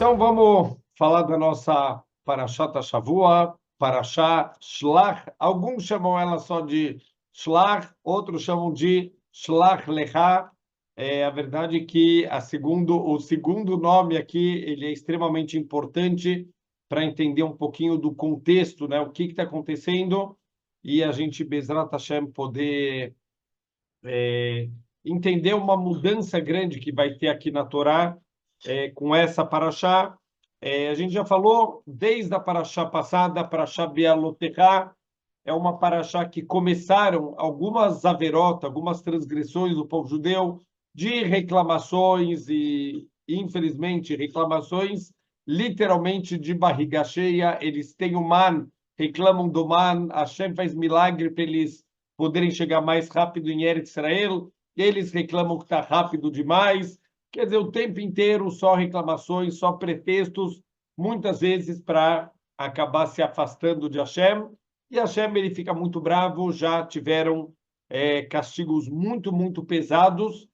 Então vamos falar da nossa Parashat Shavua, Parashat Shlach. Alguns chamam ela só de Shlach, outros chamam de Shlach Lecha. A verdade é que o segundo nome aqui ele é extremamente importante para entender um pouquinho do contexto, né? O que está acontecendo e a gente, Bezrat Hashem, poder entender uma mudança grande que vai ter aqui na Torá com essa paraxá. A gente já falou desde a paraxá passada, a paraxá Bealotecha, é uma paraxá que começaram algumas averot, algumas transgressões do povo judeu, de reclamações e, infelizmente, reclamações literalmente de barriga cheia. Eles têm o man, reclamam do man, Hashem faz milagre para eles poderem chegar mais rápido em Eretz Israel, eles reclamam que está rápido demais. Quer dizer, o tempo inteiro só reclamações, só pretextos, muitas vezes para acabar se afastando de Hashem. E Hashem ele fica muito bravo, já tiveram castigos muito, muito pesados,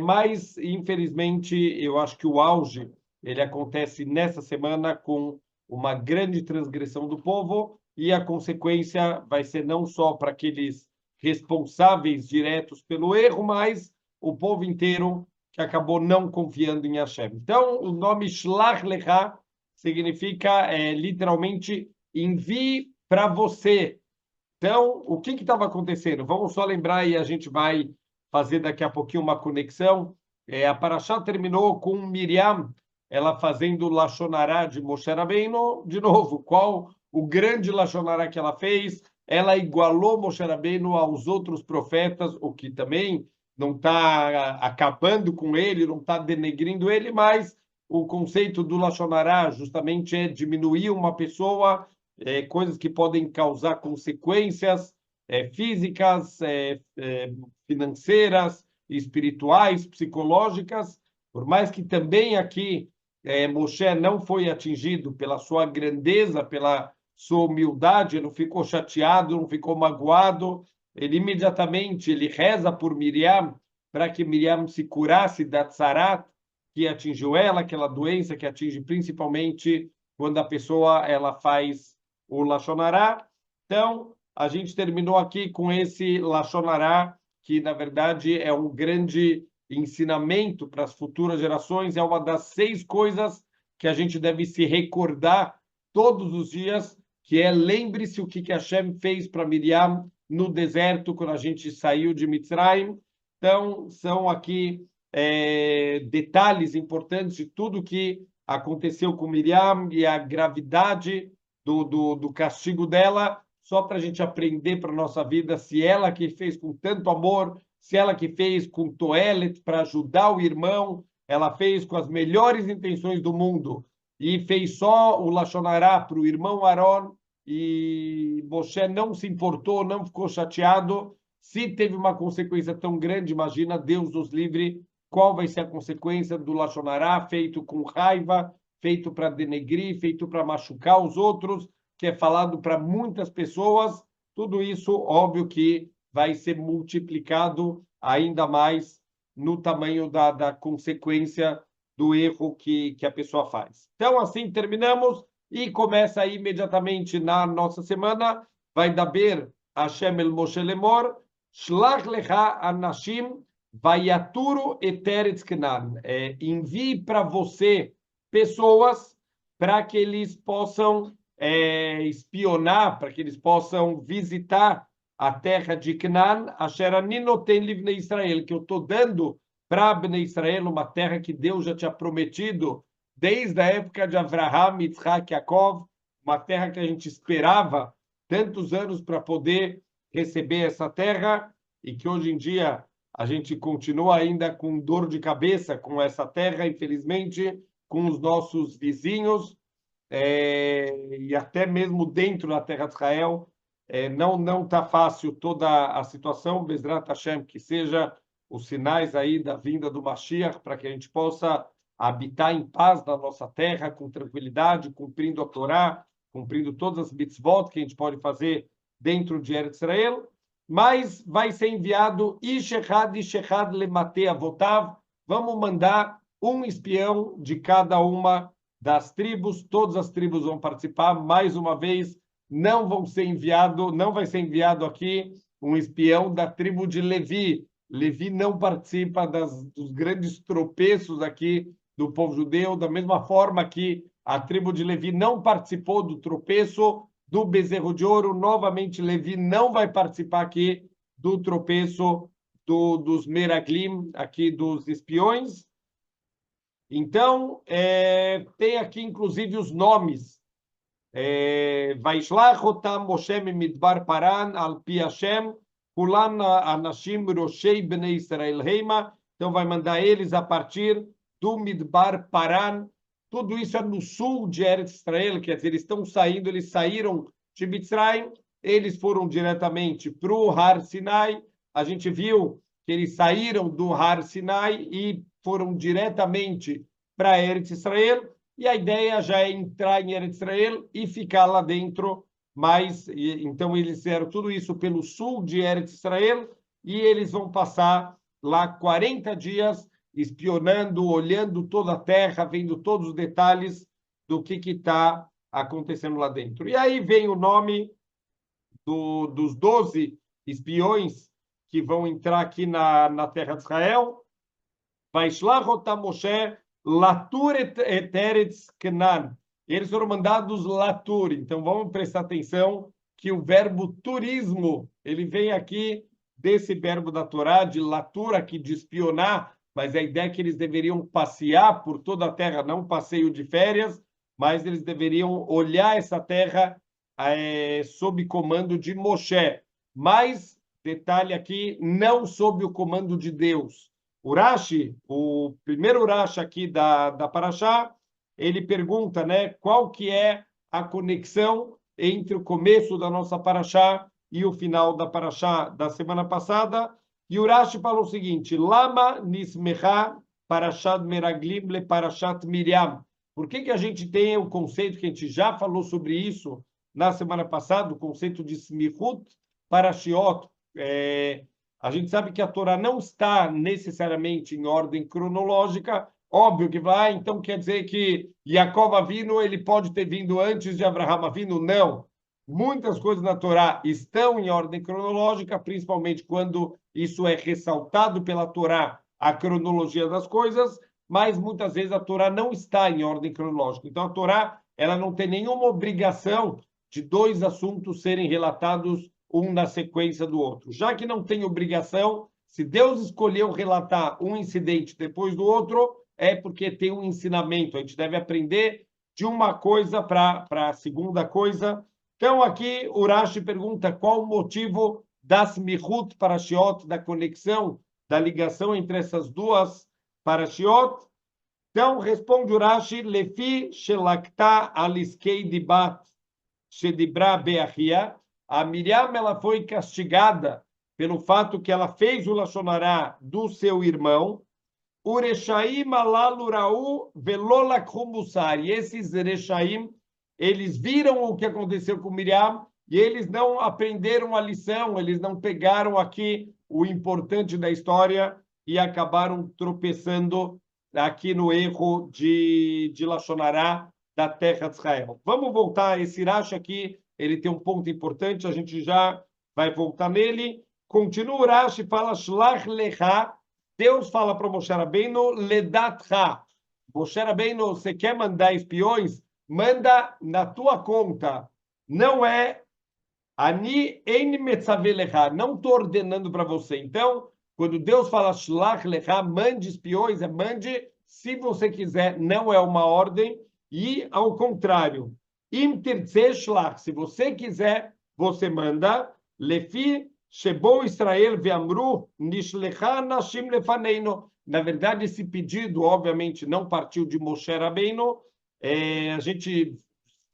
mas, infelizmente, eu acho que o auge ele acontece nessa semana com uma grande transgressão do povo, e a consequência vai ser não só para aqueles responsáveis diretos pelo erro, mas o povo inteiro que acabou não confiando em Hashem. Então, o nome Shlach Lecha significa literalmente envie para você. Então, o que estava acontecendo? Vamos só lembrar e a gente vai fazer daqui a pouquinho uma conexão. A Parashá terminou com Miriam, ela fazendo Lashon Hara de Moshe Rabbeinu. De novo, qual o grande Lashon Hara que ela fez? Ela igualou Moshe Rabbeinu aos outros profetas, o que também não está acabando com ele, não está denegrindo ele, mas o conceito do Lashon Hara justamente é diminuir uma pessoa, coisas que podem causar consequências físicas, financeiras, espirituais, psicológicas, por mais que também aqui Moshe não foi atingido pela sua grandeza, pela sua humildade, ele não ficou chateado, não ficou magoado, ele imediatamente ele reza por Miriam para que Miriam se curasse da tsarat que atingiu ela, aquela doença que atinge principalmente quando a pessoa ela faz o Lashon Hara. Então, a gente terminou aqui com esse Lashon Hara, que na verdade é um grande ensinamento para as futuras gerações, é uma das 6 coisas que a gente deve se recordar todos os dias, que é lembre-se o que Hashem fez para Miriam no deserto, quando a gente saiu de Mitzrayim. Então, são aqui detalhes importantes de tudo que aconteceu com Miriam e a gravidade do castigo dela, só para a gente aprender para a nossa vida, se ela que fez com tanto amor, se ela que fez com toelet para ajudar o irmão, ela fez com as melhores intenções do mundo e fez só o Lashon Hara para o irmão Aaron, e Moshe não se importou, não ficou chateado. Se teve uma consequência tão grande, imagina, Deus nos livre, qual vai ser a consequência do Lashon Hara feito com raiva, feito para denegrir, feito para machucar os outros, que é falado para muitas pessoas. Tudo isso, óbvio que vai ser multiplicado ainda mais no tamanho da consequência do erro que a pessoa faz. Então, assim terminamos e começa aí imediatamente na nossa semana, vai daber Hashem el Moshe lemor, Shlach lecha anashim, vayaturu et eretz Canaan. Envie para você pessoas para que eles possam espionar, para que eles possam visitar a terra de Canaan, asher ani noten livnei Israel, que eu estou dando para Bnei Israel, uma terra que Deus já tinha prometido desde a época de Avraham, Yitzhak, Yaakov, uma terra que a gente esperava tantos anos para poder receber essa terra, e que hoje em dia a gente continua ainda com dor de cabeça com essa terra, infelizmente, com os nossos vizinhos, e até mesmo dentro da terra de Israel. Não está fácil toda a situação, Bezrat Hashem, que seja os sinais aí da vinda do Mashiach, para que a gente possa habitar em paz na nossa terra, com tranquilidade, cumprindo a Torá, cumprindo todas as mitzvot que a gente pode fazer dentro de Eretz Israel, mas vai ser enviado Ish Echad Lemate Avotav, vamos mandar um espião de cada uma das tribos, todas as tribos vão participar. Mais uma vez, não vai ser enviado aqui um espião da tribo de Levi. Levi não participa dos grandes tropeços aqui do povo judeu, da mesma forma que a tribo de Levi não participou do tropeço do bezerro de ouro. Novamente, Levi não vai participar aqui do tropeço dos Meraglim, aqui dos espiões. Então, tem aqui, inclusive, os nomes. Vaishlach otam Moshe midbar Paran al pi Hashem, kulan anashim roshei bnei Israel heima. Então, vai mandar eles a partir do Midbar Paran. Tudo isso é no sul de Eretz Israel, quer dizer, eles saíram de Mitzrayim, eles foram diretamente para o Har Sinai. A gente viu que eles saíram do Har Sinai e foram diretamente para Eretz Israel, e a ideia já é entrar em Eretz Israel e ficar lá dentro, então eles fizeram tudo isso pelo sul de Eretz Israel, e eles vão passar lá 40 dias espionando, olhando toda a terra, vendo todos os detalhes do que está acontecendo lá dentro. E aí vem o nome dos 12 espiões que vão entrar aqui na terra de Israel. Vaishlach otam Moshe latur et eretz Canaan. Eles foram mandados latur. Então vamos prestar atenção que o verbo turismo, ele vem aqui desse verbo da Torá, de latur, aqui de espionar, mas a ideia é que eles deveriam passear por toda a terra, não um passeio de férias, mas eles deveriam olhar essa terra sob comando de Moshe. Mas, detalhe aqui, não sob o comando de Deus. Urashi, o primeiro Urashi aqui da Parashá, ele pergunta, né, qual que é a conexão entre o começo da nossa Parashá e o final da Parashá da semana passada. E Urashi falou o seguinte: Lama nismecha Parashat Meraglim le Parashat Miriam. Por que a gente tem o conceito que a gente já falou sobre isso na semana passada, o conceito de Smichut Parashiot? A gente sabe que a Torá não está necessariamente em ordem cronológica. Óbvio que vai, então quer dizer que Yaakov Avinu ele pode ter vindo antes de Abraham Avinu? Não. Muitas coisas na Torá estão em ordem cronológica, principalmente quando isso é ressaltado pela Torá, a cronologia das coisas, mas muitas vezes a Torá não está em ordem cronológica. Então a Torá ela não tem nenhuma obrigação de dois assuntos serem relatados um na sequência do outro. Já que não tem obrigação, se Deus escolheu relatar um incidente depois do outro, é porque tem um ensinamento. A gente deve aprender de uma coisa para a segunda coisa. Então, aqui, Urashi pergunta qual o motivo das Smichut Parashiot, da conexão, da ligação entre essas duas Parashiot. Então, responde Urashi, Lefi shelakta aliskei dibat shedibra beachia. A Miriam ela foi castigada pelo fato que ela fez o Lashon Hará do seu irmão. Ureshaim alalurau velolakhu musar. E esses Reshaim, eles viram o que aconteceu com Miriam e eles não aprenderam a lição, eles não pegaram aqui o importante da história e acabaram tropeçando aqui no erro de Lashon Hará da terra de Israel. Vamos voltar a esse Rashi aqui, ele tem um ponto importante, a gente já vai voltar nele. Continua o Rashi, fala Shlach lecha. Deus fala para Moshe Rabbeinu, ledatcha. Moshe Rabbeinu, você quer mandar espiões? Manda na tua conta. Não é ani ein metzaveh lecha. Não estou ordenando para você. Então, quando Deus fala shlach lecha, mande espiões, mande se você quiser. Não é uma ordem. E, ao contrário, im tirtzeh shlach. Se você quiser, você manda. Lefi Shebo Israel ve'amru nishlecha nashim lefaneino. Na verdade, esse pedido, obviamente, não partiu de Moshe Rabbeinu. A gente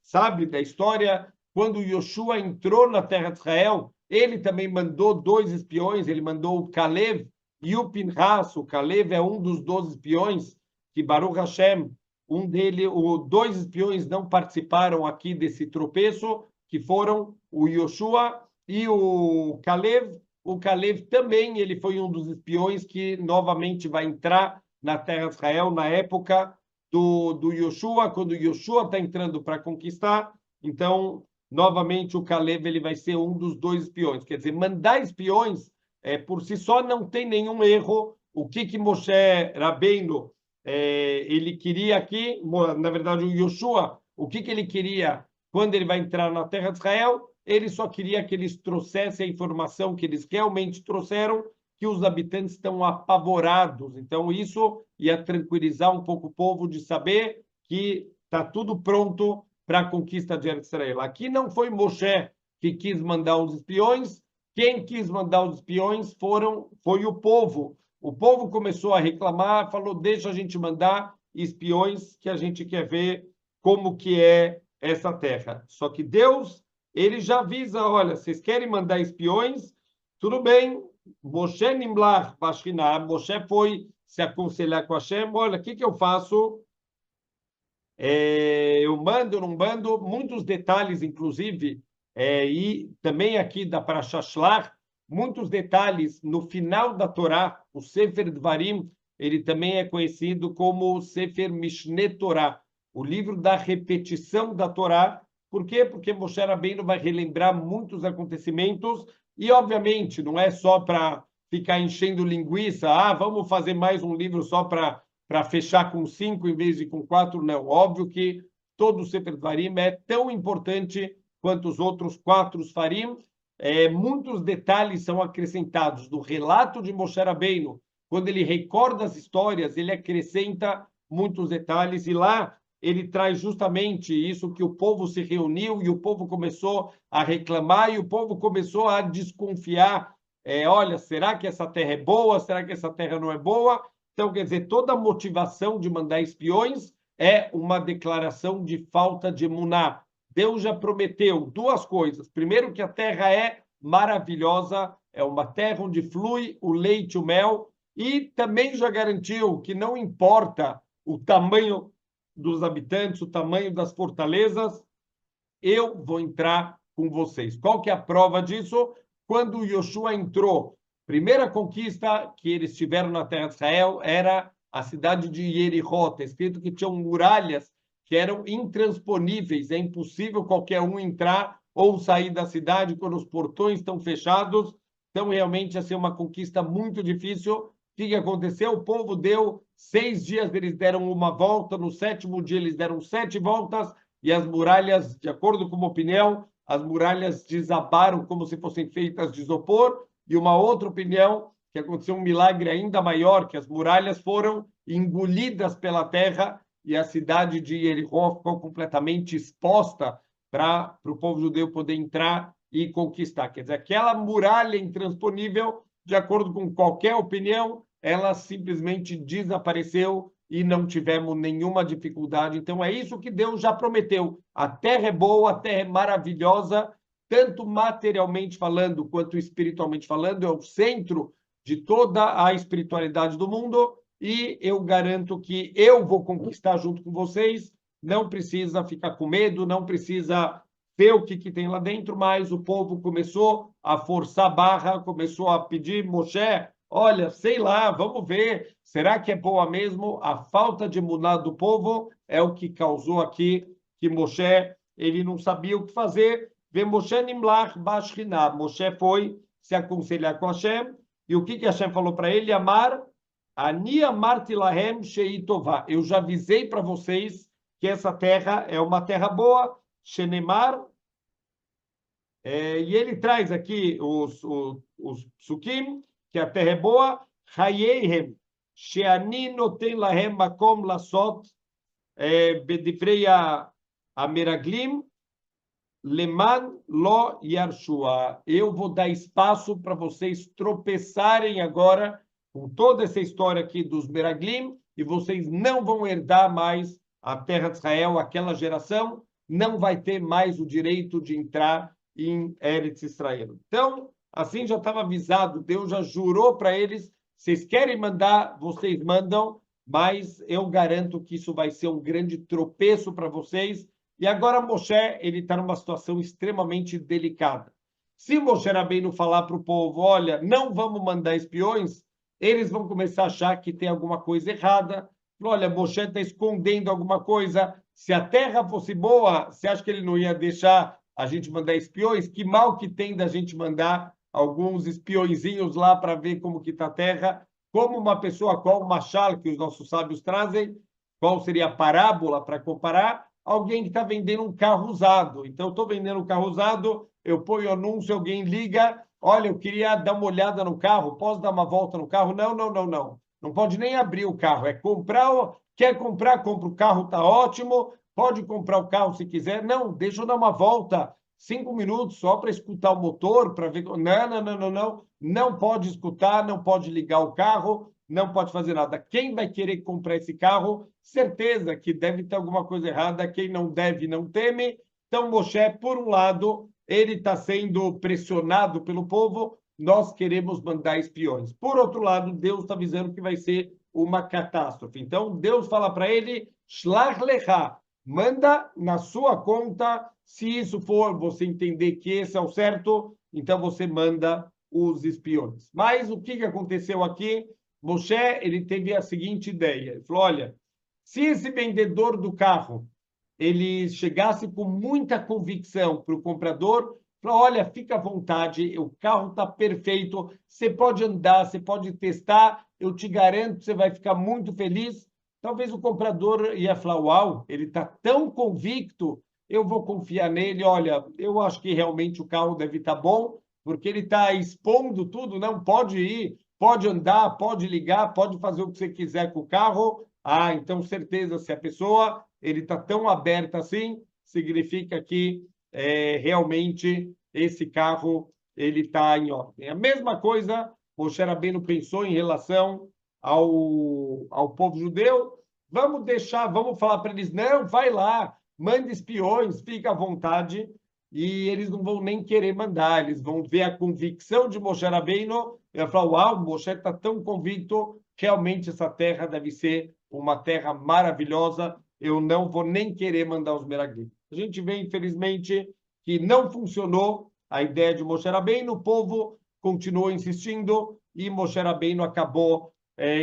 sabe da história, quando Yoshua entrou na terra de Israel, ele também mandou 2 espiões, ele mandou o Kalev e o Pinhas. O Kalev é um dos 12 espiões que Baruch Hashem, os 2 espiões não participaram aqui desse tropeço, que foram o Yoshua e o Kalev. O Kalev também, ele foi um dos espiões que novamente vai entrar na terra de Israel na época do Yoshua, quando o Yoshua está entrando para conquistar, então, novamente, o Caleb ele vai ser um dos dois espiões. Quer dizer, mandar espiões por si só não tem nenhum erro. O que Moshe Rabbeinu ele queria aqui, na verdade, o Yoshua, o que ele queria quando ele vai entrar na terra de Israel? Ele só queria que eles trouxessem a informação que eles realmente trouxeram, que os habitantes estão apavorados. Então, isso ia tranquilizar um pouco o povo de saber que está tudo pronto para a conquista de Israel. Aqui não foi Moshe que quis mandar os espiões, quem quis mandar os espiões foi o povo. O povo começou a reclamar, falou, deixa a gente mandar espiões que a gente quer ver como que é essa terra. Só que Deus, ele já avisa, olha, vocês querem mandar espiões? Tudo bem, Moshe Nimlach Bashkinah, Moshe foi se aconselhar com Hashem, olha, o que eu faço? Eu mando, não mando, muitos detalhes, inclusive, e também aqui da Parashat Shlach, muitos detalhes no final da Torá, o Sefer Dvarim, ele também é conhecido como Sefer Mishneh Torah, o livro da repetição da Torá. Por quê? Porque Moshe Rabbeinu vai relembrar muitos acontecimentos e, obviamente, não é só para ficar enchendo linguiça, vamos fazer mais um livro só para fechar com 5 em vez de com 4, não. Óbvio que todo o Sefer Dvarim é tão importante quanto os outros 4 Farim. Muitos detalhes são acrescentados do relato de Moshe Rabbeinu. Quando ele recorda as histórias, ele acrescenta muitos detalhes e lá ele traz justamente isso que o povo se reuniu e o povo começou a reclamar e o povo começou a desconfiar. Olha, será que essa terra é boa? Será que essa terra não é boa? Então, quer dizer, toda a motivação de mandar espiões é uma declaração de falta de emuná. Deus já prometeu 2 coisas. Primeiro, que a terra é maravilhosa, é uma terra onde flui o leite e o mel, e também já garantiu que não importa o tamanho dos habitantes, o tamanho das fortalezas, eu vou entrar com vocês. Qual que é a prova disso? Quando Yoshua entrou, primeira conquista que eles tiveram na terra de Israel era a cidade de Jericó. Está escrito que tinham muralhas que eram intransponíveis, é impossível qualquer um entrar ou sair da cidade quando os portões estão fechados. Então, realmente, ia ser uma conquista muito difícil. O que aconteceu? O povo deu 6 dias, eles deram uma volta, no 7º dia eles deram 7 voltas, e as muralhas, de acordo com uma opinião, as muralhas desabaram como se fossem feitas de isopor, e uma outra opinião, que aconteceu um milagre ainda maior, que as muralhas foram engolidas pela terra e a cidade de Jericó ficou completamente exposta para o povo judeu poder entrar e conquistar. Quer dizer, aquela muralha intransponível, de acordo com qualquer opinião, ela simplesmente desapareceu e não tivemos nenhuma dificuldade. Então, é isso que Deus já prometeu. A terra é boa, a terra é maravilhosa, tanto materialmente falando quanto espiritualmente falando, é o centro de toda a espiritualidade do mundo, e eu garanto que eu vou conquistar junto com vocês. Não precisa ficar com medo, não precisa ver o que tem lá dentro, mas o povo começou a forçar a barra, começou a pedir, Moshe, olha, sei lá, vamos ver, será que é boa mesmo? A falta de emuná do povo é o que causou aqui que Moshe, ele não sabia o que fazer. Vê Moshe Nimlach Bashkinah. Moshe foi se aconselhar com Hashem, e o que Hashem falou para ele? Amar, Ani amarti lahem sheitová. Eu já avisei para vocês que essa terra é uma terra boa, Shenemar, e ele traz aqui os psukim, que a terra é boa, Hayeihem, Sheani noten lahem makom lasot, bedivrei a meraglim, leman lo yarshua. Eu vou dar espaço para vocês tropeçarem agora com toda essa história aqui dos meraglim, e vocês não vão herdar mais a terra de Israel, aquela geração não vai ter mais o direito de entrar em Eretz Israel. Então, assim já estava avisado, Deus já jurou para eles, vocês querem mandar, vocês mandam, mas eu garanto que isso vai ser um grande tropeço para vocês. E agora Moshe, ele está numa situação extremamente delicada. Se Moshe Rabbeinu falar para o povo, olha, não vamos mandar espiões, eles vão começar a achar que tem alguma coisa errada, Falou, olha, Moshe está escondendo alguma coisa. Se a terra fosse boa, você acha que ele não ia deixar a gente mandar espiões? Que mal que tem da gente mandar alguns espiõezinhos lá para ver como que está a terra? Como uma pessoa, qual o machal que os nossos sábios trazem, qual seria a parábola para comparar? Alguém que está vendendo um carro usado. Então, estou vendendo um carro usado, eu ponho anúncio, alguém liga, olha, eu queria dar uma olhada no carro, posso dar uma volta no carro? Não, não, não, não. Não pode nem abrir o carro, é comprar, quer comprar, compra o carro, está ótimo, pode comprar o carro se quiser. Não, deixa eu dar uma volta, 5 minutos só para escutar o motor, para ver. Não, não, não, não, não. Não pode escutar, não pode ligar o carro, não pode fazer nada. Quem vai querer comprar esse carro, certeza que deve ter alguma coisa errada. Quem não deve, não teme. Então, Moshe, por um lado, ele está sendo pressionado pelo povo, nós queremos mandar espiões. Por outro lado, Deus está avisando que vai ser uma catástrofe. Então, Deus fala para ele, Shlach lecha, manda na sua conta, se isso for você entender que esse é o certo, então você manda os espiões. Mas o que aconteceu aqui? Moshe, ele teve a seguinte ideia, ele falou, olha, se esse vendedor do carro ele chegasse com muita convicção para o comprador, falou, olha, fica à vontade, o carro está perfeito, você pode andar, você pode testar, eu te garanto que você vai ficar muito feliz. Talvez o comprador ia falar, uau, ele está tão convicto, eu vou confiar nele, olha, eu acho que realmente o carro deve estar bom, porque ele está expondo tudo, não pode ir, pode andar, pode ligar, pode fazer o que você quiser com o carro. Ah, então certeza, se a pessoa ele está tão aberto assim, significa que realmente esse carro ele está em ordem. A mesma coisa Moshe Rabbeinu pensou em relação ao povo judeu. Vamos deixar, vamos falar para eles, não, vai lá, manda espiões, fica à vontade, e eles não vão nem querer mandar, eles vão ver a convicção de Moshe Rabbeinu e vão falar, uau, Moshe está tão convicto, realmente essa terra deve ser uma terra maravilhosa, eu não vou nem querer mandar os meraglim. A gente vê, infelizmente, que não funcionou a ideia de Moshe Rabbeinu, o povo continuou insistindo e Moshe Rabbeinu acabou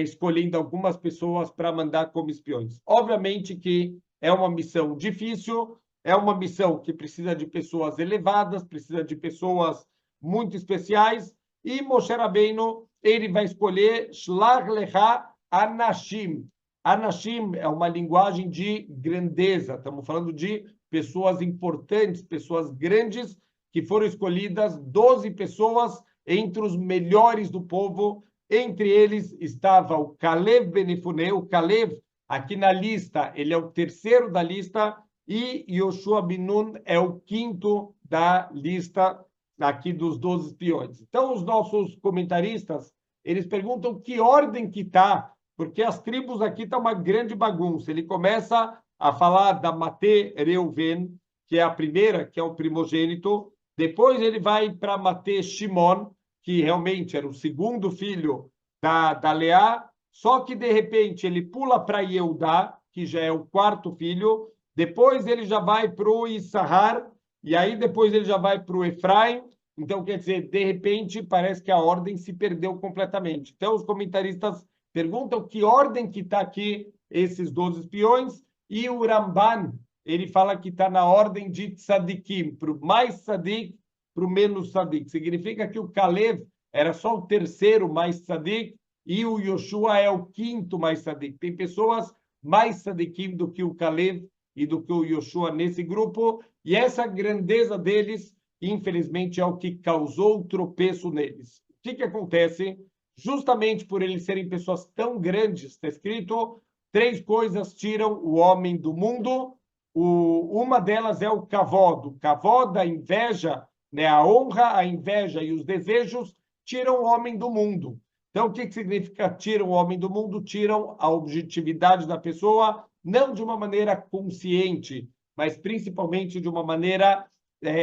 escolhendo algumas pessoas para mandar como espiões. Obviamente que é uma missão difícil, é uma missão que precisa de pessoas elevadas, precisa de pessoas muito especiais, e Moshe Rabbeinu, ele vai escolher Shlach Lecha Anashim. Anashim é uma linguagem de grandeza, estamos falando de pessoas importantes, pessoas grandes, que foram escolhidas 12 pessoas entre os melhores do povo. Entre eles estava o Kalev Ben-Yefuneh, o Kalev, aqui na lista, ele é o terceiro da lista, e Yoshua bin Nun é o quinto da lista aqui dos 12 espiões. Então, os nossos comentaristas, eles perguntam que ordem que está, porque as tribos aqui estão uma grande bagunça. Ele começa a falar da Mate Reuven, que é a primeira, que é o primogênito. Depois ele vai para Mate Shimon, que realmente era o segundo filho da Leá, só que de repente ele pula para Yehudá, que já é o quarto filho. Depois ele já vai para o Issahar, e aí depois ele já vai para o Efraim. Então, quer dizer, de repente, parece que a ordem se perdeu completamente. Então, os comentaristas perguntam que ordem que está aqui esses 12 espiões, e o Ramban, ele fala que está na ordem de tzadikim, para o mais tzadik, para o menos tzadik. Significa que o Kalev era só o terceiro mais tzadik, e o Yoshua é o quinto mais tzadik. Tem pessoas mais tzadikim do que o Kalev e do que o Yoshua nesse grupo, e essa grandeza deles, infelizmente, é o que causou o tropeço neles. O que acontece? Justamente por eles serem pessoas tão grandes, está escrito, 3 coisas tiram o homem do mundo. Uma delas é o kavod. O kavod, a inveja, né? A honra, a inveja e os desejos tiram o homem do mundo. Então, o que significa tiram o homem do mundo? Tiram a objetividade da pessoa, não de uma maneira consciente, mas principalmente de uma maneira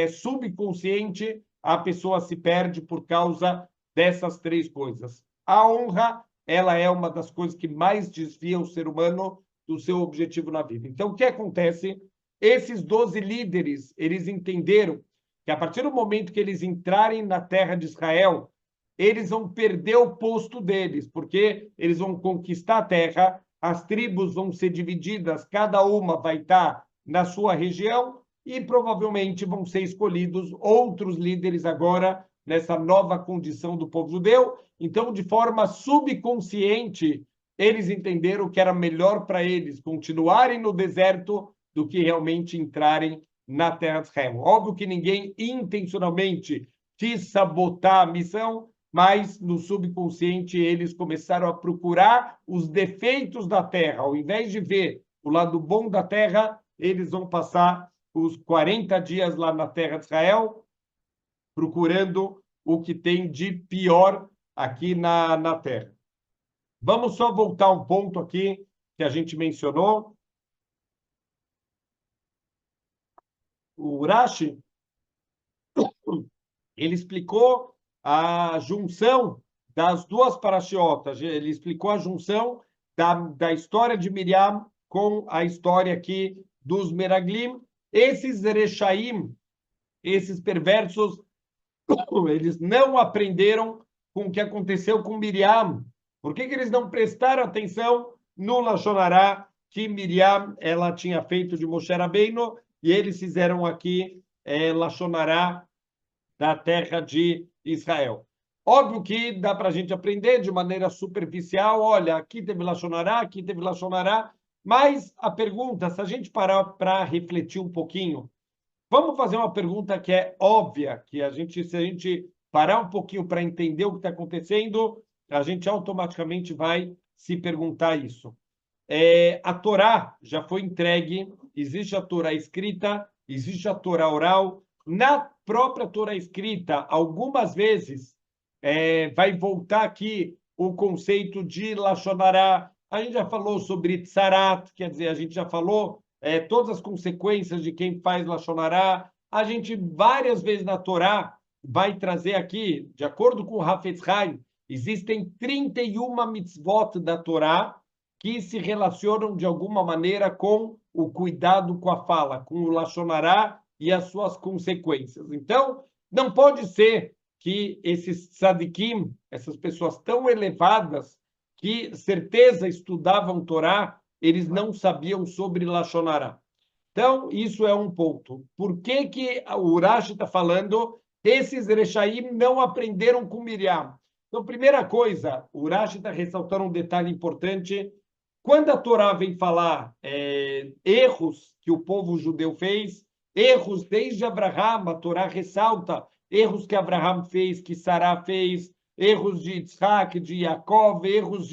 subconsciente, a pessoa se perde por causa dessas 3 coisas. A honra, ela é uma das coisas que mais desvia o ser humano do seu objetivo na vida. Então, o que acontece? Esses 12 líderes, eles entenderam que a partir do momento que eles entrarem na terra de Israel, eles vão perder o posto deles, porque eles vão conquistar a terra, as tribos vão ser divididas, cada uma vai estar na sua região e provavelmente vão ser escolhidos outros líderes agora nessa nova condição do povo judeu. Então, de forma subconsciente, eles entenderam que era melhor para eles continuarem no deserto do que realmente entrarem na terra de Israel. Óbvio que ninguém intencionalmente quis sabotar a missão, mas no subconsciente eles começaram a procurar os defeitos da terra. Ao invés de ver o lado bom da terra, eles vão passar os 40 dias lá na terra de Israel, procurando o que tem de pior aqui na terra. Vamos só voltar um ponto aqui que a gente mencionou. O Rashi, ele explicou a junção das duas parashiotas, ele explicou a junção da história de Miriam com a história aqui dos Meraglim. Esses Rechaim, esses perversos, eles não aprenderam com o que aconteceu com Miriam. Por que eles não prestaram atenção no Lashon Hará que Miriam ela tinha feito de Moshe Rabbeinu e eles fizeram aqui Lashon Hará da terra de Israel? Óbvio que dá para a gente aprender de maneira superficial, olha, aqui teve Lashon Hará, aqui teve Lashon Hará, mas a pergunta, se a gente parar para refletir um pouquinho, vamos fazer uma pergunta que é óbvia, que se a gente parar um pouquinho para entender o que está acontecendo, a gente automaticamente vai se perguntar isso. A Torá já foi entregue, existe a Torá escrita, existe a Torá oral. Na própria Torá escrita, algumas vezes vai voltar aqui o conceito de Lashon Hará. A gente já falou sobre Tsarat, quer dizer, a gente já falou todas as consequências de quem faz Lashon Hará. A gente, várias vezes na Torá, vai trazer aqui, de acordo com o Hafetz Haim, existem 31 mitzvot da Torá que se relacionam de alguma maneira com o cuidado com a fala, com o Lashon Hará e as suas consequências. Então, não pode ser que esses tzadikim, essas pessoas tão elevadas, que certeza estudavam Torá, eles não sabiam sobre Lashon Hará. Então, isso é um ponto. Por que o Rashi está falando esses Rechaim não aprenderam com Miriam? Então, primeira coisa, o Rashi está ressaltando um detalhe importante. Quando a Torá vem falar erros que o povo judeu fez, erros desde Abraham, a Torá ressalta erros que Abraham fez, que Sará fez, erros de Isaac, de Jacob, erros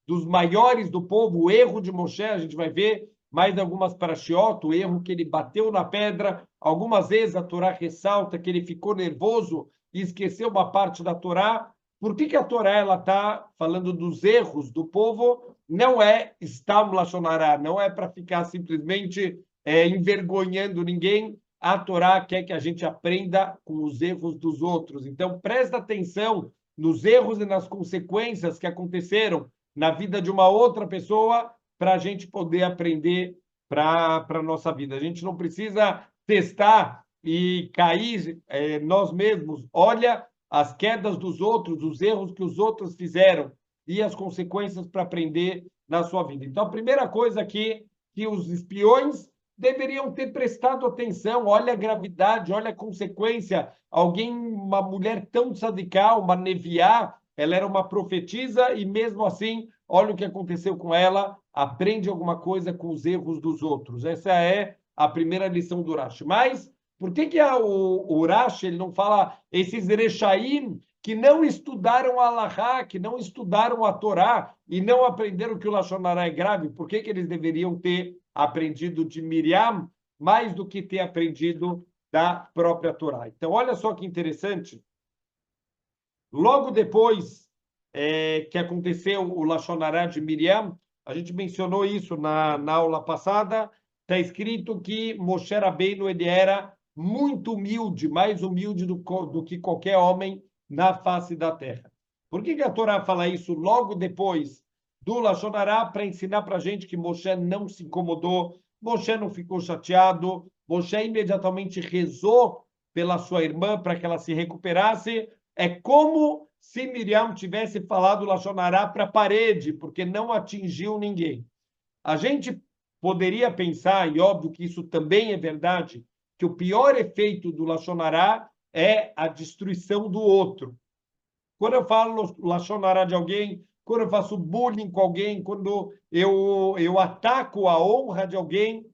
dos maiores do povo, o erro de Moshe, a gente vai ver mais algumas parashiot, o erro que ele bateu na pedra. Algumas vezes a Torá ressalta que ele ficou nervoso e esqueceu uma parte da Torá. Por que a Torá está falando dos erros do povo? Não é Stam Lashon Hará, não é para ficar simplesmente envergonhando ninguém. A Torá quer que a gente aprenda com os erros dos outros. Então, presta atenção nos erros e nas consequências que aconteceram na vida de uma outra pessoa para a gente poder aprender para a nossa vida. A gente não precisa testar e cair nós mesmos. Olha as quedas dos outros, os erros que os outros fizeram e as consequências para aprender na sua vida. Então, a primeira coisa aqui que os espiões deveriam ter prestado atenção. Olha a gravidade, olha a consequência. Uma mulher tão sadical, uma neviá, ela era uma profetisa e mesmo assim, olha o que aconteceu com ela, aprende alguma coisa com os erros dos outros. Essa é a primeira lição do Rashi. Mas por que o Rashi ele não fala esses Rechaim que não estudaram a Halachá, que não estudaram a Torá e não aprenderam que o Lashon Hará é grave? Por que eles deveriam ter aprendido de Miriam mais do que ter aprendido da própria Torá? Então, olha só que interessante. Logo depois que aconteceu o Lashon Hará de Miriam, a gente mencionou isso na aula passada, está escrito que Moshe Rabbeinu ele era muito humilde, mais humilde do que qualquer homem na face da terra. Por que a Torá fala isso logo depois do Lashon Hará? Para ensinar para a gente que Moshe não se incomodou, Moshe não ficou chateado, Moshe imediatamente rezou pela sua irmã para que ela se recuperasse. É como se Miriam tivesse falado Lashon Hará para a parede, porque não atingiu ninguém. A gente poderia pensar, e óbvio que isso também é verdade, que o pior efeito do Lashon Hará é a destruição do outro. Quando eu falo Lashon Hará de alguém, quando eu faço bullying com alguém, quando eu ataco a honra de alguém,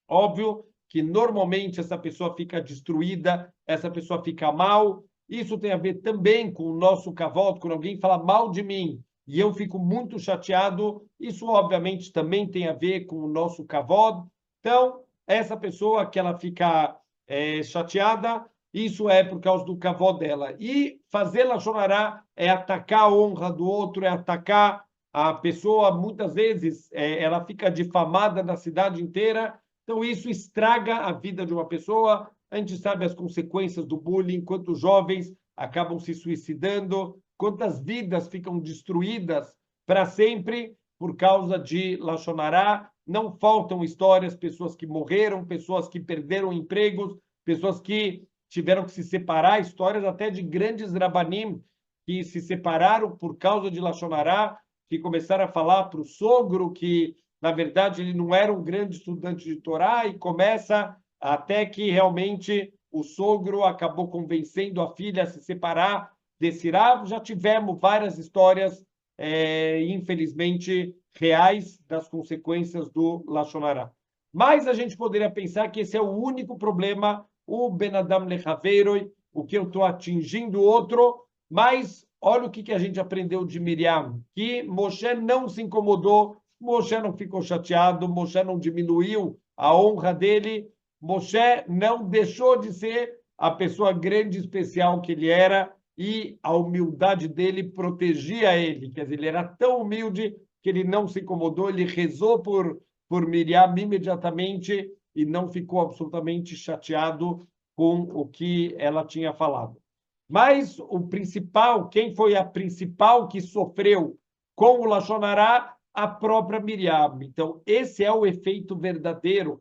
óbvio que normalmente essa pessoa fica destruída, essa pessoa fica mal. Isso tem a ver também com o nosso kavod, quando alguém fala mal de mim e eu fico muito chateado, isso obviamente também tem a ver com o nosso kavod. Então, essa pessoa que ela fica chateada, isso é por causa do kavod dela. E fazer Lashon Hará é atacar a honra do outro, é atacar a pessoa, muitas vezes, ela fica difamada na cidade inteira. Então, isso estraga a vida de uma pessoa. A gente sabe as consequências do bullying, quantos jovens acabam se suicidando, quantas vidas ficam destruídas para sempre por causa de Lashon Hará. Não faltam histórias, pessoas que morreram, pessoas que perderam empregos, pessoas que tiveram que se separar, histórias até de grandes rabanim que se separaram por causa de Lashon Hará, que começaram a falar para o sogro que na verdade, ele não era um grande estudante de Torá e começa até que realmente o sogro acabou convencendo a filha a se separar desse Rav. Já tivemos várias histórias, infelizmente, reais das consequências do Lashon Hará. Mas a gente poderia pensar que esse é o único problema, o Ben Adam Lechaveiroi, o que eu estou atingindo o outro, mas olha o que a gente aprendeu de Miriam, que Moshe não se incomodou, Moshe não ficou chateado, Moshe não diminuiu a honra dele, Moshe não deixou de ser a pessoa grande e especial que ele era e a humildade dele protegia ele. Quer dizer, ele era tão humilde que ele não se incomodou, ele rezou por Miriam imediatamente e não ficou absolutamente chateado com o que ela tinha falado. Mas o principal, quem foi a principal que sofreu com o Lashon Hará? A própria Miriam. Então, esse é o efeito verdadeiro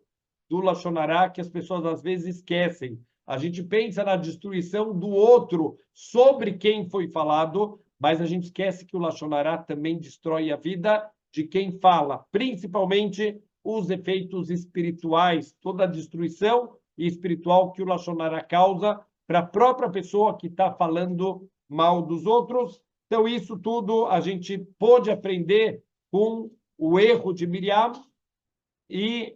do Lashon Hará que as pessoas às vezes esquecem. A gente pensa na destruição do outro sobre quem foi falado, mas a gente esquece que o Lashon Hará também destrói a vida de quem fala, principalmente os efeitos espirituais, toda a destruição espiritual que o Lashon Hará causa para a própria pessoa que está falando mal dos outros. Então, isso tudo a gente pôde aprender com o erro de Miriam e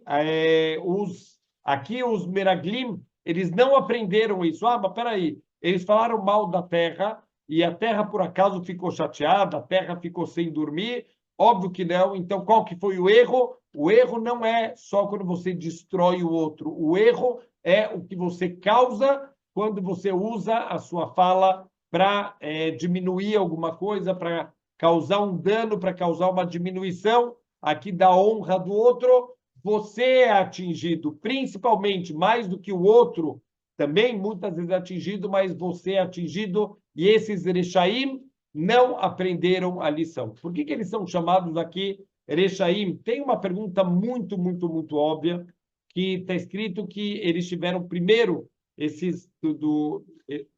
aqui os Meraglim, eles não aprenderam isso. Ah, mas peraí, eles falaram mal da terra e a terra por acaso ficou chateada, a terra ficou sem dormir? Óbvio que não. Então, qual que foi o erro? O erro não é só quando você destrói o outro. O erro é o que você causa quando você usa a sua fala para diminuir alguma coisa, para causar um dano, para causar uma diminuição aqui da honra do outro, você é atingido, principalmente mais do que o outro, também muitas vezes atingido, mas você é atingido, e esses Rechaim não aprenderam a lição. Por que eles são chamados aqui Rechaim? Tem uma pergunta muito, muito, muito óbvia, que está escrito que eles tiveram primeiro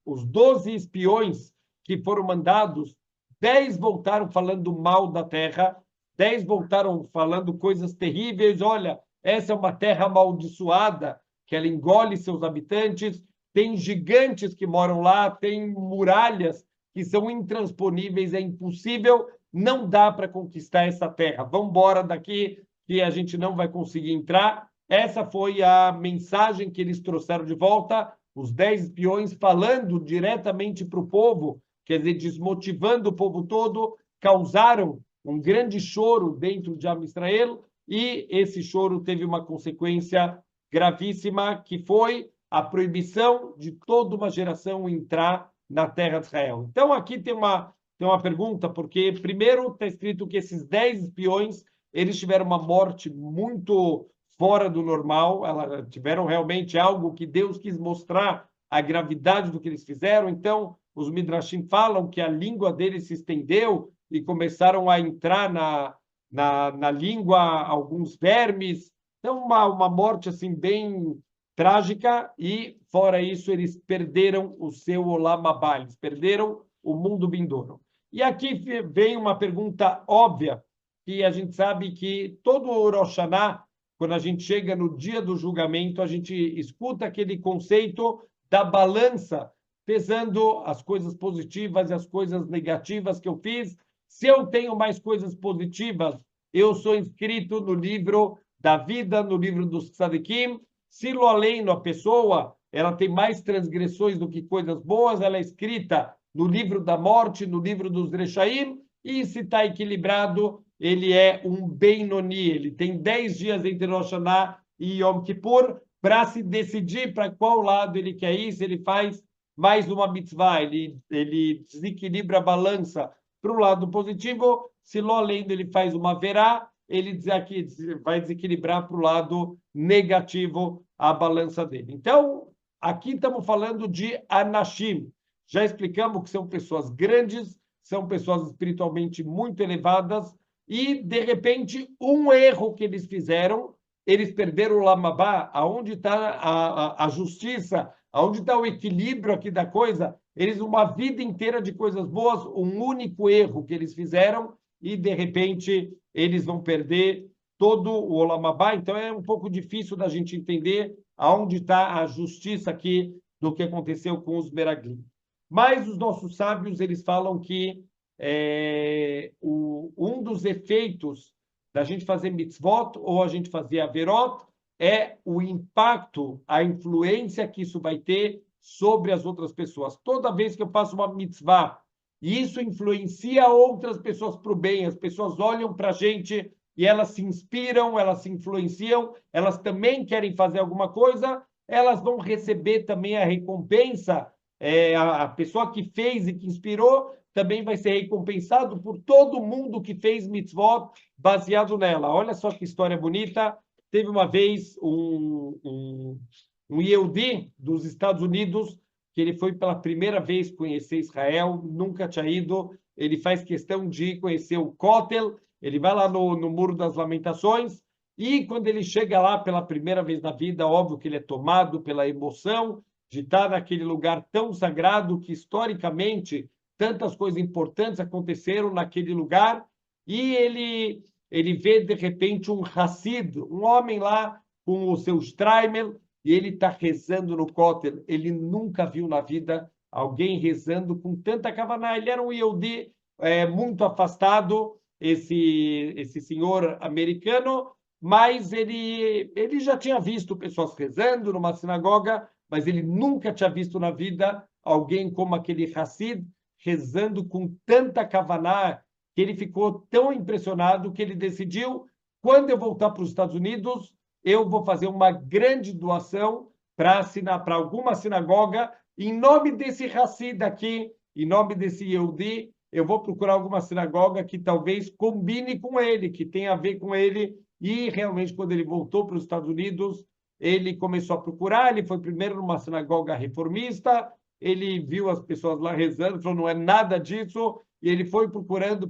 os 12 espiões que foram mandados, 10 voltaram falando mal da terra, 10 voltaram falando coisas terríveis. Olha, essa é uma terra amaldiçoada, que ela engole seus habitantes, tem gigantes que moram lá, tem muralhas que são intransponíveis, é impossível, não dá para conquistar essa terra. Vamos embora daqui, que a gente não vai conseguir entrar. Essa foi a mensagem que eles trouxeram de volta, os 10 espiões falando diretamente para o povo, quer dizer, desmotivando o povo todo, causaram um grande choro dentro de Israel, e esse choro teve uma consequência gravíssima, que foi a proibição de toda uma geração entrar na terra de Israel. Então, aqui tem uma pergunta, porque primeiro está escrito que esses 10 espiões, eles tiveram uma morte muito fora do normal, elas tiveram realmente algo que Deus quis mostrar a gravidade do que eles fizeram. Então, os Midrashim falam que a língua deles se estendeu e começaram a entrar na língua alguns vermes. Então, uma morte assim bem trágica, e fora isso eles perderam o seu Olam Haba, eles perderam o mundo vindouro. E aqui vem uma pergunta óbvia, que a gente sabe que todo o Rosh Hashanah, quando a gente chega no dia do julgamento, a gente escuta aquele conceito da balança, pesando as coisas positivas e as coisas negativas que eu fiz. Se eu tenho mais coisas positivas, eu sou inscrito no livro da vida, no livro dos tzadikim. Se lo além a pessoa, ela tem mais transgressões do que coisas boas, ela é escrita no livro da morte, no livro dos Rechaim, e se está equilibrado, ele é um Benoni, ele tem 10 dias entre Rosh Hashanah e Yom Kippur para se decidir para qual lado ele quer ir, se ele faz mais uma mitzvah, ele desequilibra a balança para o lado positivo, se lo além ele faz uma verá, ele vai desequilibrar para o lado negativo a balança dele. Então, aqui estamos falando de anashim. Já explicamos que são pessoas grandes, são pessoas espiritualmente muito elevadas, e, de repente, um erro que eles fizeram, eles perderam o lamabá, aonde está a justiça, aonde está o equilíbrio aqui da coisa, eles, uma vida inteira de coisas boas, um único erro que eles fizeram, e, de repente, eles vão perder todo o olamabá. Então, é um pouco difícil da gente entender aonde está a justiça aqui do que aconteceu com os Meraglim. Mas os nossos sábios, eles falam que um dos efeitos da gente fazer mitzvot ou a gente fazer averot é o impacto, a influência que isso vai ter sobre as outras pessoas. Toda vez que eu faço uma mitzvah, e isso influencia outras pessoas para o bem, as pessoas olham para a gente e elas se inspiram, elas se influenciam, elas também querem fazer alguma coisa, elas vão receber também a recompensa. A pessoa que fez e que inspirou também vai ser recompensado por todo mundo que fez mitzvot baseado nela. Olha só que história bonita. Teve uma vez um Yehudi dos Estados Unidos, que ele foi pela primeira vez conhecer Israel, nunca tinha ido, ele faz questão de conhecer o Kotel, ele vai lá no Muro das Lamentações, e quando ele chega lá pela primeira vez na vida, óbvio que ele é tomado pela emoção de estar naquele lugar tão sagrado que, historicamente, tantas coisas importantes aconteceram naquele lugar, e ele vê, de repente, um Hassid, um homem lá com o seu Streimer, e ele está rezando no Kotel. Ele nunca viu na vida alguém rezando com tanta kavaná. Ele era um Yehudi muito afastado, esse senhor americano, mas ele já tinha visto pessoas rezando numa sinagoga, mas ele nunca tinha visto na vida alguém como aquele Hassid rezando com tanta kavaná, que ele ficou tão impressionado que ele decidiu, quando eu voltar para os Estados Unidos, eu vou fazer uma grande doação para alguma sinagoga, em nome desse Hassid aqui, em nome desse Yehudi, eu vou procurar alguma sinagoga que talvez combine com ele, que tenha a ver com ele, e realmente, quando ele voltou para os Estados Unidos, ele começou a procurar, ele foi primeiro numa sinagoga reformista, ele viu as pessoas lá rezando, falou, não é nada disso, e ele foi procurando,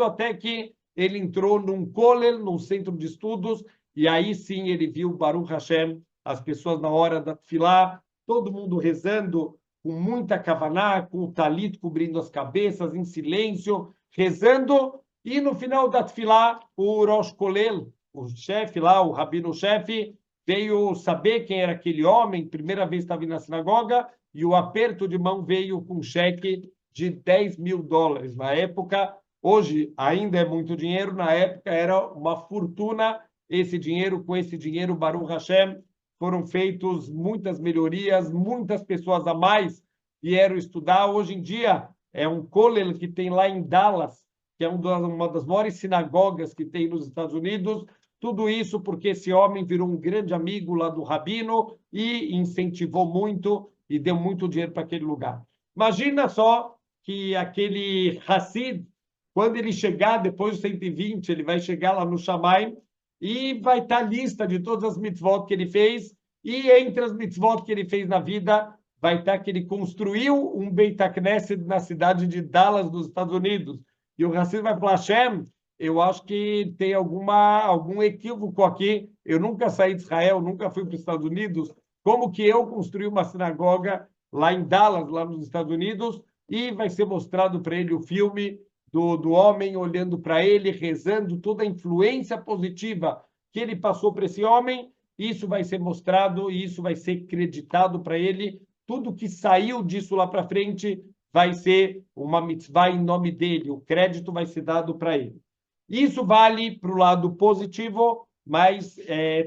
até que ele entrou num kollel, num centro de estudos, e aí sim ele viu Baruch Hashem, as pessoas na hora da tefilá, todo mundo rezando com muita kavaná, com o talit cobrindo as cabeças, em silêncio, rezando, e no final da tefilá, o Rosh Kollel, o chefe lá, o rabino-chefe, veio saber quem era aquele homem, primeira vez estava indo na sinagoga, e o aperto de mão veio com um cheque de $10.000. Na época, hoje ainda é muito dinheiro, na época era uma fortuna esse dinheiro. Com esse dinheiro, Baruch Hashem, foram feitas muitas melhorias, muitas pessoas a mais vieram estudar. Hoje em dia, é um kollel que tem lá em Dallas, que é uma das maiores sinagogas que tem nos Estados Unidos. Tudo isso porque esse homem virou um grande amigo lá do rabino e incentivou muito e deu muito dinheiro para aquele lugar. Imagina só que aquele Hassid, quando ele chegar, depois dos 120, ele vai chegar lá no Shamayim e vai estar a lista de todas as mitzvot que ele fez, e entre as mitzvot que ele fez na vida, vai estar que ele construiu um Beit HaKnesset na cidade de Dallas, nos Estados Unidos. E o Hassid vai falar, Hashem, eu acho que tem algum equívoco aqui, eu nunca saí de Israel, nunca fui para os Estados Unidos, como que eu construí uma sinagoga lá em Dallas, lá nos Estados Unidos, e vai ser mostrado para ele o filme do homem olhando para ele, rezando, toda a influência positiva que ele passou para esse homem, isso vai ser mostrado e isso vai ser creditado para ele. Tudo que saiu disso lá para frente vai ser uma mitzvah em nome dele, o crédito vai ser dado para ele. Isso vale para o lado positivo, mas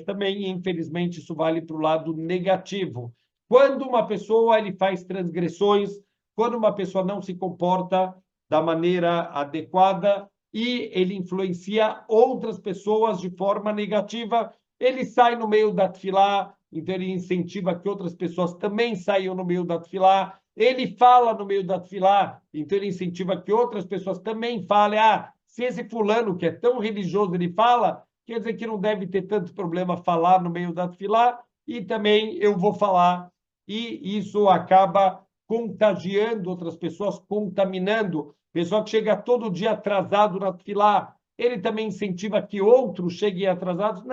também, infelizmente, isso vale para o lado negativo. Quando uma pessoa ele faz transgressões, quando uma pessoa não se comporta da maneira adequada e ele influencia outras pessoas de forma negativa, ele sai no meio da tefilá, então ele incentiva que outras pessoas também saiam no meio da tefilá, ele fala no meio da tefilá, então ele incentiva que outras pessoas também falem, se esse fulano que é tão religioso ele fala, quer dizer que não deve ter tanto problema falar no meio da tefilá, e também eu vou falar, e isso acaba contagiando outras pessoas, contaminando. Pessoa que chega todo dia atrasado na tefilá, ele também incentiva que outros cheguem atrasados.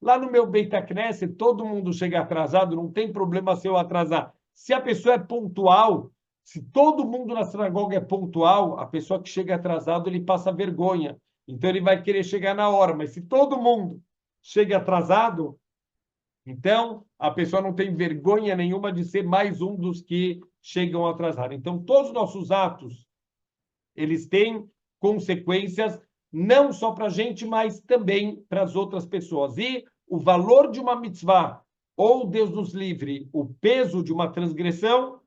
Lá no meu Beit HaKnesset, todo mundo chega atrasado, não tem problema se eu atrasar. Se a pessoa é pontual, se todo mundo na sinagoga é pontual, a pessoa que chega atrasado, ele passa vergonha. Então, ele vai querer chegar na hora. Mas se todo mundo chega atrasado, então a pessoa não tem vergonha nenhuma de ser mais um dos que chegam atrasados. Então, todos os nossos atos, eles têm consequências não só para a gente, mas também para as outras pessoas. E o valor de uma mitzvah, ou Deus nos livre, o peso de uma transgressão,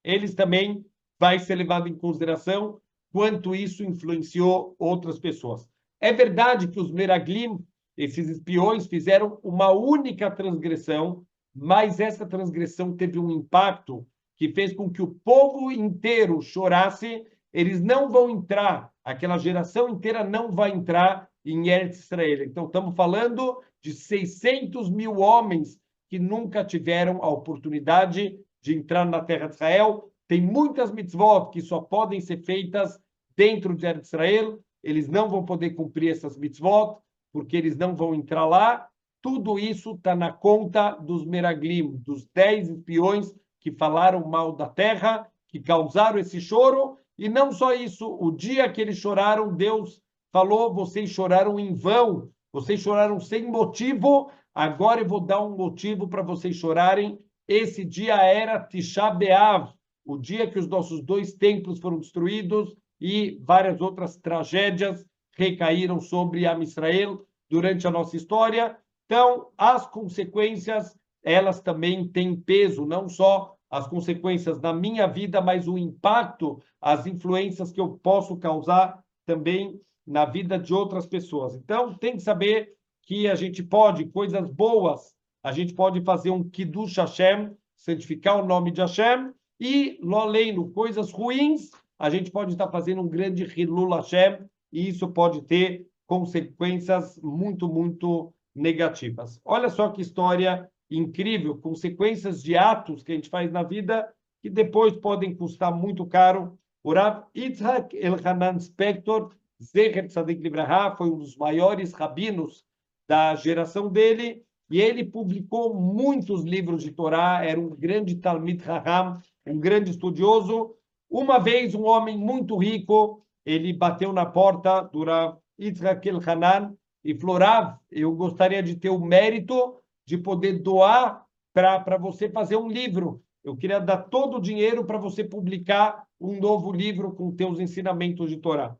eles também vai ser levado em consideração quanto isso influenciou outras pessoas. É verdade que os Meraglim, esses espiões, fizeram uma única transgressão, mas essa transgressão teve um impacto que fez com que o povo inteiro chorasse. Eles não vão entrar, aquela geração inteira não vai entrar em Eretz Israel. Então, estamos falando de 600 mil homens que nunca tiveram a oportunidade de entrar na terra de Israel. Tem muitas mitzvot que só podem ser feitas dentro de Eretz Israel. Eles não vão poder cumprir essas mitzvot, porque eles não vão entrar lá. Tudo isso está na conta dos Meraglim, dos 10 espiões que falaram mal da terra, que causaram esse choro. E não só isso, o dia que eles choraram, Deus falou, vocês choraram em vão, vocês choraram sem motivo, agora eu vou dar um motivo para vocês chorarem. Esse dia era Tisha B'Av, o dia que os nossos 2 templos foram destruídos e várias outras tragédias recaíram sobre Am Israel durante a nossa história. Então, as consequências, elas também têm peso, não só as consequências na minha vida, mas o impacto, as influências que eu posso causar também na vida de outras pessoas. Então, tem que saber que a gente pode, coisas boas, a gente pode fazer um Kiddush Hashem, santificar o nome de Hashem, e, loleino, coisas ruins, a gente pode estar fazendo um grande Hilul Hashem, e isso pode ter consequências muito, muito negativas. Olha só que história incrível, consequências de atos que a gente faz na vida que depois podem custar muito caro. O Rav Yitzhak Elhanan Spector, Zecher Tzadik Libraha, foi um dos maiores rabinos da geração dele, e ele publicou muitos livros de Torá, era um grande Talmid Raham, um grande estudioso. Uma vez, um homem muito rico, ele bateu na porta do Rav Yitzhak Elhanan e falou: Rav, eu gostaria de ter o mérito de poder doar para você fazer um livro. Eu queria dar todo o dinheiro para você publicar um novo livro com teus ensinamentos de Torá.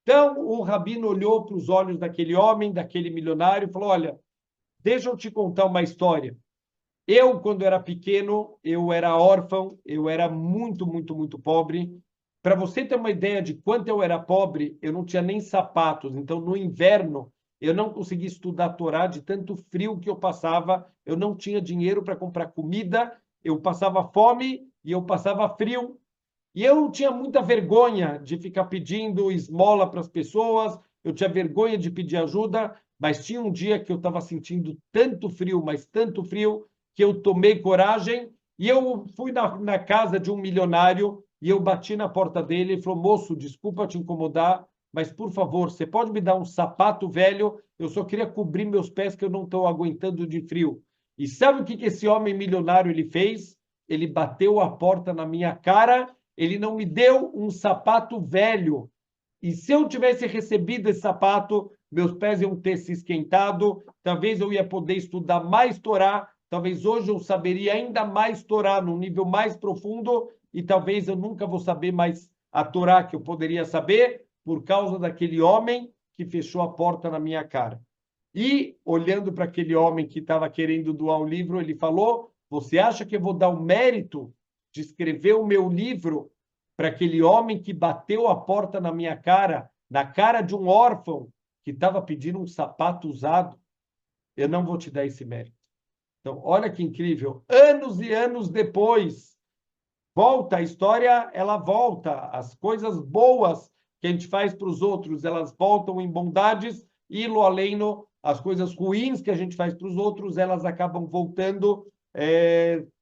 Então, o rabino olhou para os olhos daquele homem, daquele milionário, e falou: olha, deixa eu te contar uma história. Eu, quando era pequeno, eu era órfão, eu era muito, muito, muito pobre. Para você ter uma ideia de quanto eu era pobre, eu não tinha nem sapatos. Então, no inverno, eu não conseguia estudar a Torá de tanto frio que eu passava. Eu não tinha dinheiro para comprar comida, eu passava fome e eu passava frio. E eu tinha muita vergonha de ficar pedindo esmola para as pessoas, eu tinha vergonha de pedir ajuda, mas tinha um dia que eu estava sentindo tanto frio, mas tanto frio, que eu tomei coragem e eu fui na casa de um milionário e eu bati na porta dele e falou: moço, desculpa te incomodar, mas por favor, você pode me dar um sapato velho? Eu só queria cobrir meus pés que eu não estou aguentando de frio. E sabe o que esse homem milionário ele fez? Ele bateu a porta na minha cara ele não me deu um sapato velho. E se eu tivesse recebido esse sapato, meus pés iam ter se esquentado, talvez eu ia poder estudar mais Torá, talvez hoje eu saberia ainda mais Torá, num nível mais profundo, e talvez eu nunca vou saber mais a Torá que eu poderia saber por causa daquele homem que fechou a porta na minha cara. E, olhando para aquele homem que estava querendo doar o livro, ele falou: você acha que eu vou dar o mérito de escrever o meu livro para aquele homem que bateu a porta na cara de um órfão que estava pedindo um sapato usado? Eu não vou te dar esse mérito. Então, olha que incrível. Anos e anos depois, volta a história, ela volta. As coisas boas que a gente faz para os outros, elas voltam em bondades, e lo aleno, as coisas ruins que a gente faz para os outros, elas acabam voltando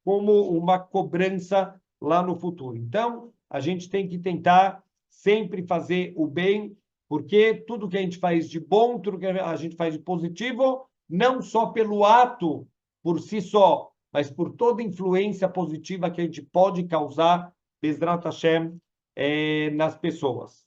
como uma cobrança lá no futuro. Então, a gente tem que tentar sempre fazer o bem, porque tudo que a gente faz de bom, tudo que a gente faz de positivo, não só pelo ato por si só, mas por toda influência positiva que a gente pode causar, Bezrat Hashem, nas pessoas.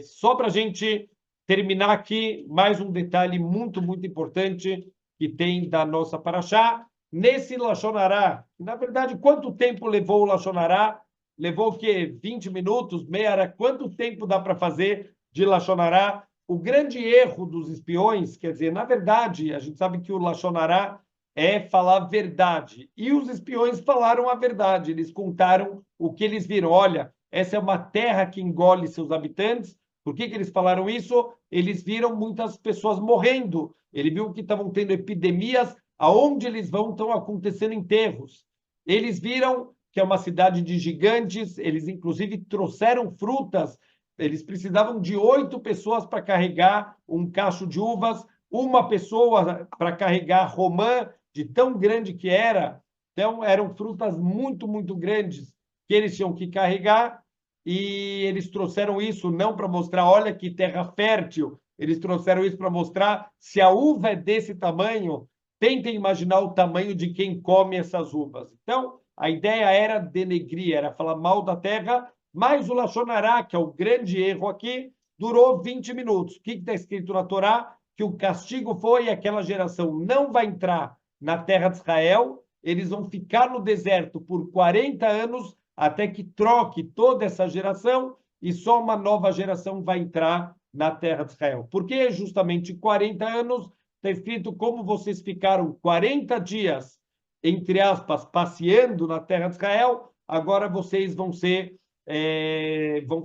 Só para a gente terminar aqui, mais um detalhe muito, muito importante que tem da nossa Parashá. Nesse Lashon Hará, na verdade, quanto tempo levou o Lashon Hará? Levou o quê? 20 minutos, meia hora? Quanto tempo dá para fazer de Lashon Hará? O grande erro dos espiões, quer dizer, na verdade, a gente sabe que o Lashon Hará é falar a verdade. E os espiões falaram a verdade, eles contaram o que eles viram. Olha, essa é uma terra que engole seus habitantes. Por que eles falaram isso? Eles viram muitas pessoas morrendo. Ele viu que estavam tendo epidemias, aonde eles vão estão acontecendo enterros. Eles viram que é uma cidade de gigantes, eles inclusive trouxeram frutas, eles precisavam de 8 pessoas para carregar um cacho de uvas, uma pessoa para carregar romã, de tão grande que era. Então, eram frutas muito, muito grandes que eles tinham que carregar, e eles trouxeram isso não para mostrar, olha que terra fértil, eles trouxeram isso para mostrar, se a uva é desse tamanho, tentem imaginar o tamanho de quem come essas uvas. Então, a ideia era denegrir, era falar mal da terra, mas o Lashon Hará, que é o grande erro aqui, durou 20 minutos. O que está escrito na Torá? Que o castigo foi: aquela geração não vai entrar na terra de Israel, eles vão ficar no deserto por 40 anos, até que troque toda essa geração e só uma nova geração vai entrar na terra de Israel. Porque justamente 40 anos está escrito: como vocês ficaram 40 dias, entre aspas, passeando na terra de Israel, agora vocês vão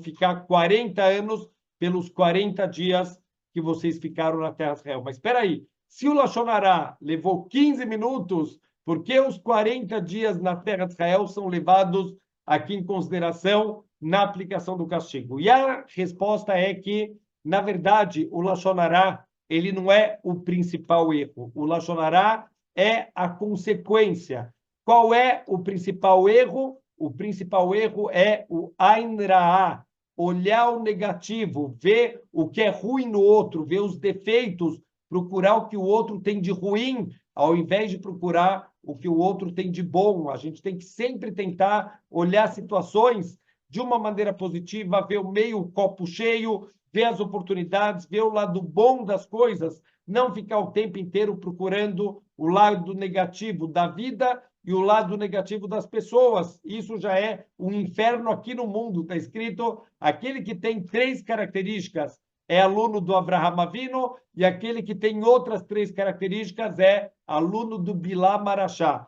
ficar 40 anos pelos 40 dias que vocês ficaram na terra de Israel. Mas espera aí, se o Lashon Hará levou 15 minutos, por que os 40 dias na terra de Israel são levados aqui em consideração na aplicação do castigo? E a resposta é que, na verdade, o Lashon Hará, ele não é o principal erro. O Lashon Hará é a consequência. Qual é o principal erro? O principal erro é o Ain Ra'ah, olhar o negativo, ver o que é ruim no outro, ver os defeitos, procurar o que o outro tem de ruim, ao invés de procurar o que o outro tem de bom. A gente tem que sempre tentar olhar situações de uma maneira positiva, ver o meio copo cheio, ver as oportunidades, ver o lado bom das coisas, não ficar o tempo inteiro procurando o lado negativo da vida e o lado negativo das pessoas. Isso já é um inferno aqui no mundo. Está escrito: aquele que tem 3 características é aluno do Avraham Avinu, e aquele que tem outras 3 características é aluno do Bilam Marashá.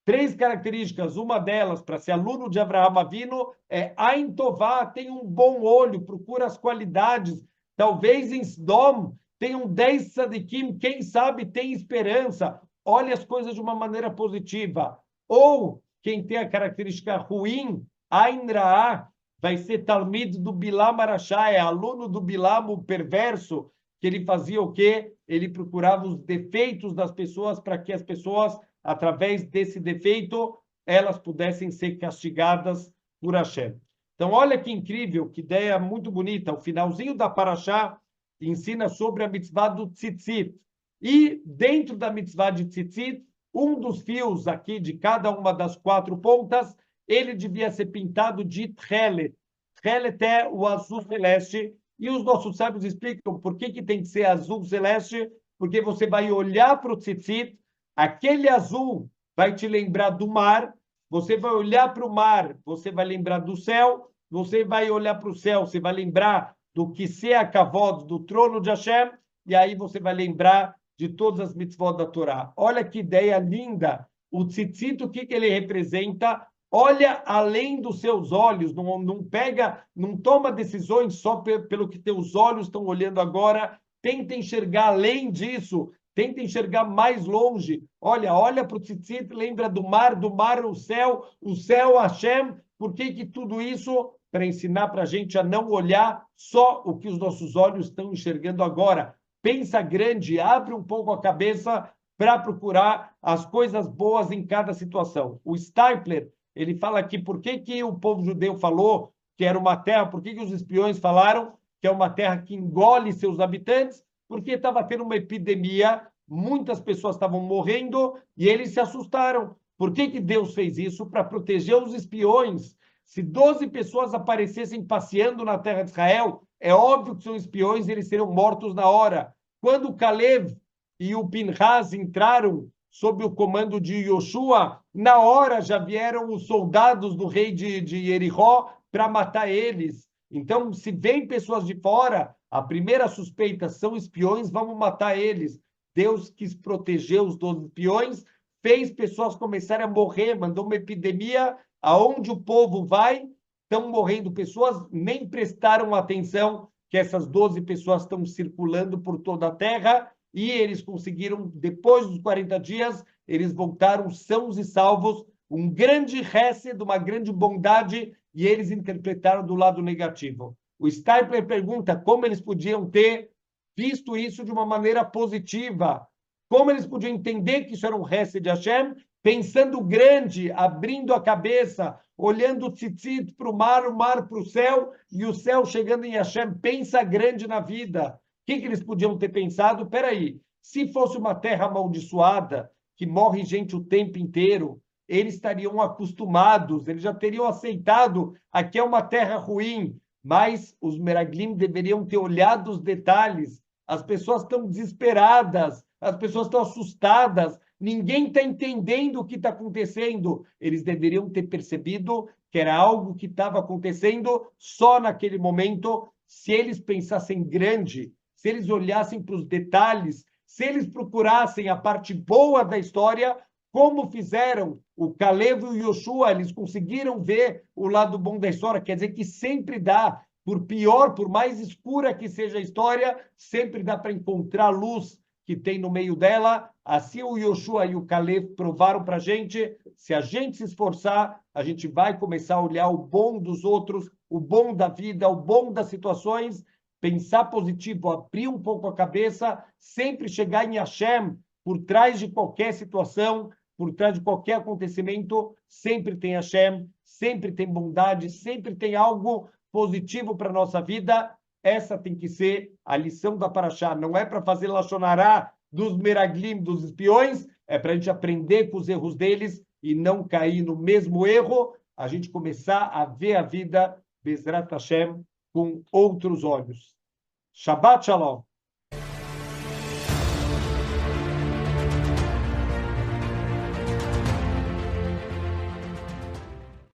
3 características, uma delas, para ser aluno de Avraham Avinu, é Ain Tová, tem um bom olho, procura as qualidades. Talvez em Sdom tenham 10 tzadikim, quem sabe tem esperança. Olhe as coisas de uma maneira positiva. Ou, quem tem a característica ruim, Ain Ra'ah, vai ser Talmid do Bilam Arashá, é aluno do Bilam, o perverso, que ele fazia o quê? Ele procurava os defeitos das pessoas para que as pessoas, através desse defeito, elas pudessem ser castigadas por Hashem. Então, olha que incrível, que ideia muito bonita. O finalzinho da Parashá ensina sobre a mitzvah do tzitzit. E dentro da mitzvah de tzitzit, um dos fios aqui de cada uma das 4 pontas ele devia ser pintado de tchelet. Tchelet é o azul celeste, e os nossos sábios explicam por que tem que ser azul celeste, porque você vai olhar para o tzitzit, aquele azul vai te lembrar do mar, você vai olhar para o mar, você vai lembrar do céu, você vai olhar para o céu, você vai lembrar do Kisei HaKavod, do trono de Hashem, e aí você vai lembrar de todas as mitzvot da Torá. Olha que ideia linda! O tzitzit, o que ele representa? Olha além dos seus olhos, não pega, não toma decisões só pelo que teus olhos estão olhando agora, tenta enxergar além disso, tenta enxergar mais longe. Olha para o tzitzit, lembra do mar o céu Hashem. Por que tudo isso? Para ensinar para a gente a não olhar só o que os nossos olhos estão enxergando agora. Pensa grande, abre um pouco a cabeça para procurar as coisas boas em cada situação. O Stipler, ele fala aqui por que o povo judeu falou que era uma terra, por que os espiões falaram que é uma terra que engole seus habitantes, porque estava tendo uma epidemia, muitas pessoas estavam morrendo e eles se assustaram. Por que Deus fez isso? Para proteger os espiões. Se 12 pessoas aparecessem passeando na terra de Israel, é óbvio que são espiões e eles seriam mortos na hora. Quando o Caleb e o Pinhas entraram sob o comando de Yoshua, na hora já vieram os soldados do rei de Jericó para matar eles. Então, se vem pessoas de fora, a primeira suspeita são espiões, vamos matar eles. Deus quis proteger os 12 espiões, fez pessoas começarem a morrer, mandou uma epidemia, aonde o povo vai, estão morrendo pessoas, nem prestaram atenção que essas 12 pessoas estão circulando por toda a terra, e eles conseguiram, depois dos 40 dias, eles voltaram sãos e salvos, um grande hesed, uma grande bondade, e eles interpretaram do lado negativo. O Stipler pergunta como eles podiam ter visto isso de uma maneira positiva, como eles podiam entender que isso era um hesed de Hashem, pensando grande, abrindo a cabeça, olhando o tzitzit para o mar para o céu, e o céu chegando em Hashem. Pensa grande na vida. O que eles podiam ter pensado? Peraí, se fosse uma terra amaldiçoada, que morre gente o tempo inteiro, eles estariam acostumados, eles já teriam aceitado, aqui é uma terra ruim, mas os Meraglim deveriam ter olhado os detalhes. As pessoas estão desesperadas, as pessoas estão assustadas, ninguém está entendendo o que está acontecendo. Eles deveriam ter percebido que era algo que estava acontecendo só naquele momento. Se eles pensassem grande, se eles olhassem para os detalhes, se eles procurassem a parte boa da história, como fizeram o Caleb e o Yoshua, eles conseguiram ver o lado bom da história. Quer dizer que sempre dá, por pior, por mais escura que seja a história, sempre dá para encontrar luz que tem no meio dela. Assim o Yoshua e o Caleb provaram para a gente. Se a gente se esforçar, a gente vai começar a olhar o bom dos outros, o bom da vida, o bom das situações, pensar positivo, abrir um pouco a cabeça, sempre chegar em Hashem, por trás de qualquer situação, por trás de qualquer acontecimento, sempre tem Hashem, sempre tem bondade, sempre tem algo positivo para a nossa vida. Essa tem que ser a lição da Parashá. Não é para fazer Lashon Hará dos Meraglim, dos espiões, é para a gente aprender com os erros deles e não cair no mesmo erro, a gente começar a ver a vida, Bezrat Hashem, com outros olhos. Shabbat Shalom.